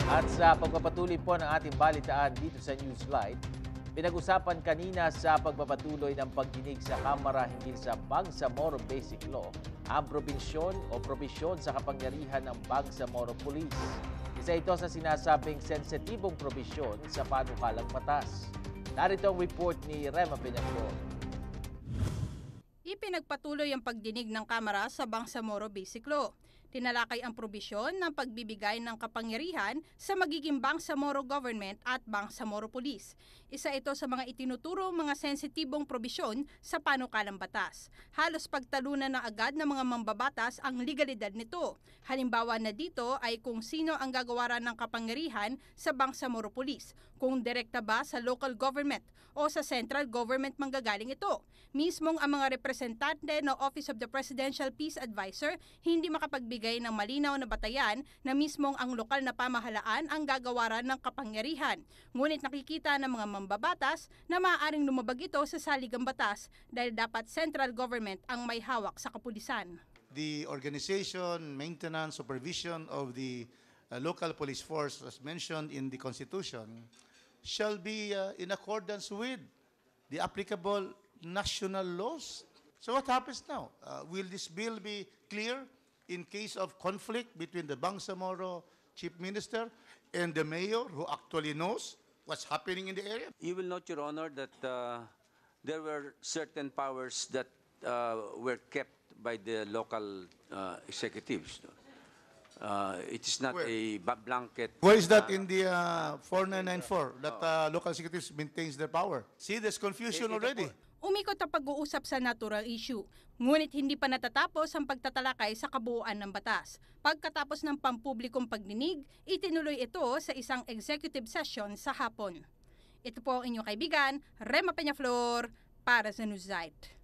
At sa pagpapatuloy po ng ating balitaan dito sa Newsline, pinag-usapan kanina sa pagpapatuloy ng pagdinig sa Kamara hinggil sa Bangsamoro Basic Law ang probinsyon o probisyon sa kapangyarihan ng Bangsamoro Police. Isa ito sa sinasabing sensitibong probisyon sa panukalang batas. Narito ang report ni Rema Peñaflor. Ipinagpatuloy ang pagdinig ng Kamara sa Bangsamoro Basic Law. Tinalakay ang probisyon ng pagbibigay ng kapangyarihan sa magiging Bangsamoro Government at Bangsamoro Police. Isa ito sa mga itinuturo mga sensitibong probisyon sa panukalang batas. Halos pagtalunan na agad ng mga mambabatas ang legalidad nito. Halimbawa na dito ay kung sino ang gagawaran ng kapangyarihan sa Bangsamoro Police, kung direkta ba sa local government o sa central government manggagaling ito. Mismong ang mga representante ng Office of the Presidential Peace Advisor hindi makapagbigay ng malinaw na batayan na mismong ang lokal na pamahalaan ang gagawaran ng kapangyarihan. Ngunit nakikita ng mga mambabatas na maaaring lumabag ito sa saligang batas dahil dapat central government ang may hawak sa kapulisan. The organization, maintenance, supervision of the local police force, as mentioned in the Constitution, shall be in accordance with the applicable national laws. So what happens now? Will this bill be clear in case of conflict between the Bangsamoro Chief Minister and the mayor who actually knows what's happening in the area? You will note, Your Honor, that there were certain powers that were kept by the local executives. It is not Where? a blanket. Where is that in the 4994 that local executives maintains their power? See, there's confusion already. Umikot ang pag-uusap sa natural issue, ngunit hindi pa natatapos ang pagtatalakay sa kabuuan ng batas. Pagkatapos ng pampublikong pagdinig, itinuloy ito sa isang executive session sa hapon. Ito po ang inyong kaibigan, Rema Peñaflor, para sa Newsite.